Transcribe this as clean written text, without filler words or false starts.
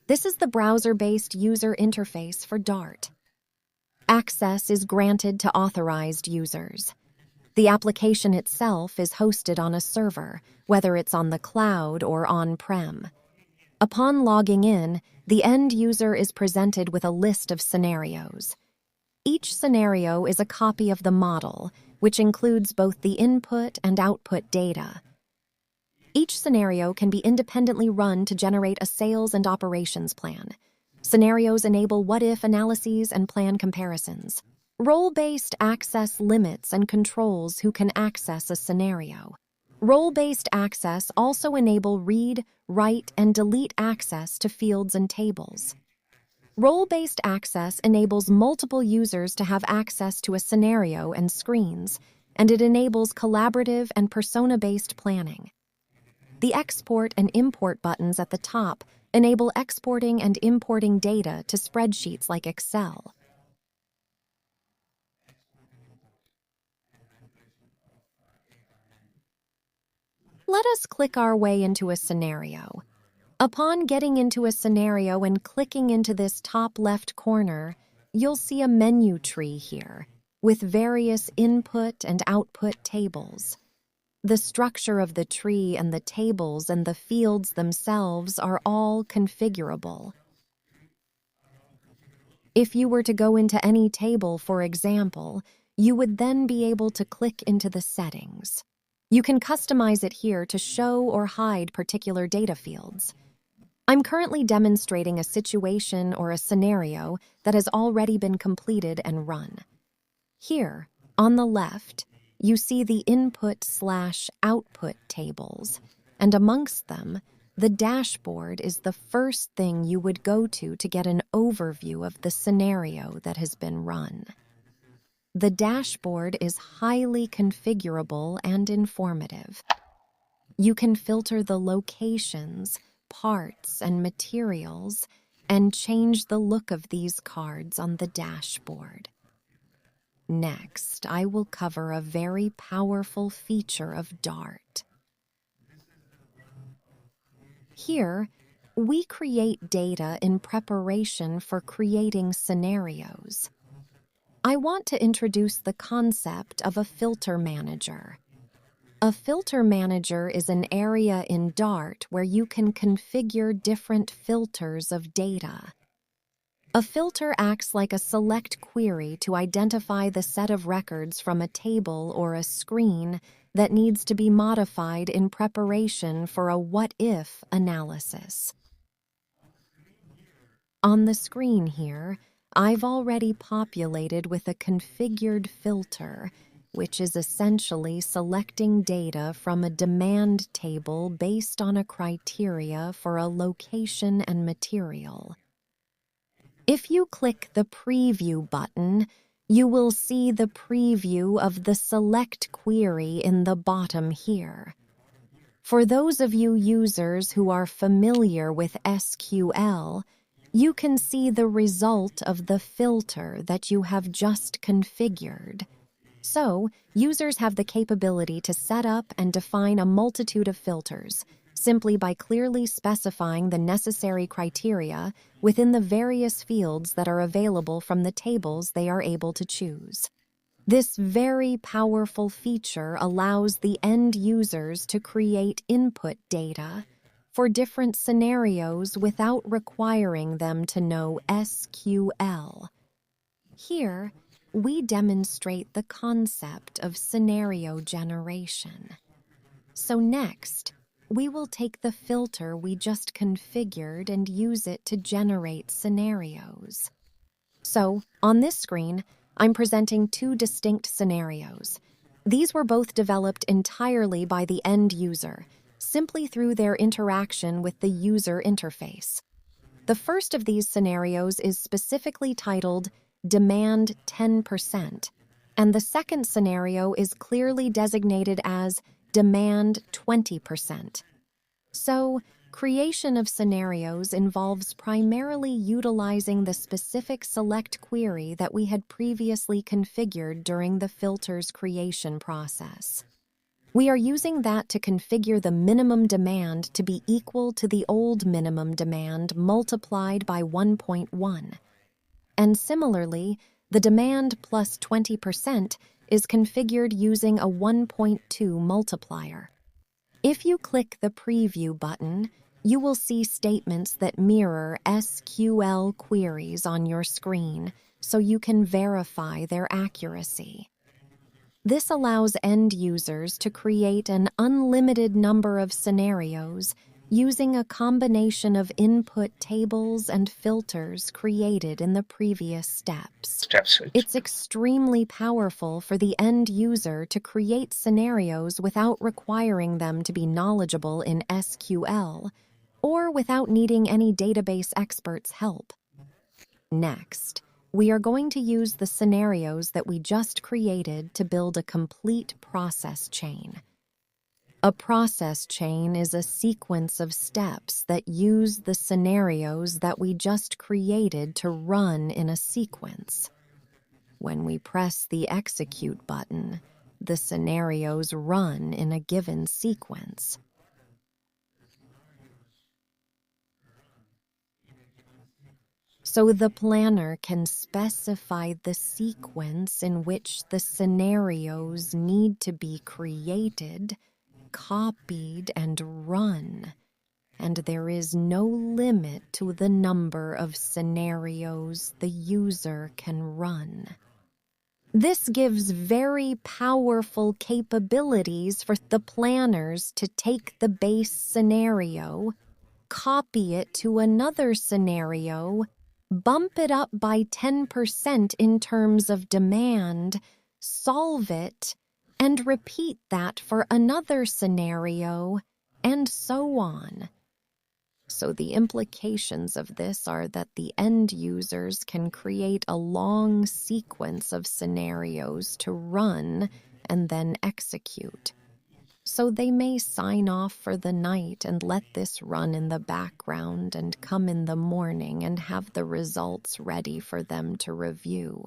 This is the browser-based user interface for DaRRT. Access is granted to authorized users. The application itself is hosted on a server, whether it's on the cloud or on-prem. Upon logging in, the end user is presented with a list of scenarios. Each scenario is a copy of the model, which includes both the input and output data. Each scenario can be independently run to generate a sales and operations plan. Scenarios enable what-if analyses and plan comparisons. Role-based access limits and controls who can access a scenario. Role-based access also enable read, write, and delete access to fields and tables. Role-based access enables multiple users to have access to a scenario and screens, and it enables collaborative and persona-based planning. The export and import buttons at the top enable exporting and importing data to spreadsheets like Excel. Let us click our way into a scenario. Upon getting into a scenario and clicking into this top left corner, you'll see a menu tree here with various input and output tables. The structure of the tree and the tables and the fields themselves are all configurable. If you were to go into any table, for example, you would then be able to click into the settings. You can customize it here to show or hide particular data fields. I'm currently demonstrating a situation or a scenario that has already been completed and run. Here, on the left, you see the input/output tables, and amongst them, the dashboard is the first thing you would go to get an overview of the scenario that has been run. The dashboard is highly configurable and informative. You can filter the locations, parts, and materials, and change the look of these cards on the dashboard. Next, I will cover a very powerful feature of DaRRT. Here, we create data in preparation for creating scenarios. I want to introduce the concept of a filter manager. A filter manager is an area in DaRRT where you can configure different filters of data. A filter acts like a select query to identify the set of records from a table or a screen that needs to be modified in preparation for a what-if analysis. On the screen here, I've already populated with a configured filter, which is essentially selecting data from a demand table based on a criteria for a location and material. If you click the Preview button, you will see the preview of the Select query in the bottom here. For those of you users who are familiar with SQL, you can see the result of the filter that you have just configured. So, users have the capability to set up and define a multitude of filters, simply by clearly specifying the necessary criteria within the various fields that are available from the tables they are able to choose. This very powerful feature allows the end users to create input data for different scenarios without requiring them to know SQL. Here, we demonstrate the concept of scenario generation. So next, we will take the filter we just configured and use it to generate scenarios. So, on this screen, I'm presenting two distinct scenarios. These were both developed entirely by the end user, simply through their interaction with the user interface. The first of these scenarios is specifically titled Demand 10%, and the second scenario is clearly designated as Demand 20%. So, creation of scenarios involves primarily utilizing the specific select query that we had previously configured during the filter's creation process. We are using that to configure the minimum demand to be equal to the old minimum demand multiplied by 1.1. And similarly, the demand plus 20% is configured using a 1.2 multiplier. If you click the Preview button, you will see statements that mirror SQL queries on your screen, so you can verify their accuracy. This allows end users to create an unlimited number of scenarios using a combination of input tables and filters created in the previous steps. It's extremely powerful for the end user to create scenarios without requiring them to be knowledgeable in SQL or without needing any database expert's help. Next, we are going to use the scenarios that we just created to build a complete process chain. A process chain is a sequence of steps that use the scenarios that we just created to run in a sequence. When we press the Execute button, the scenarios run in a given sequence. So the planner can specify the sequence in which the scenarios need to be created, copied, and run, and there is no limit to the number of scenarios the user can run. This gives very powerful capabilities for the planners to take the base scenario, copy it to another scenario, bump it up by 10% in terms of demand, solve it, and repeat that for another scenario, and so on. So the implications of this are that the end users can create a long sequence of scenarios to run and then execute. So they may sign off for the night and let this run in the background and come in the morning and have the results ready for them to review.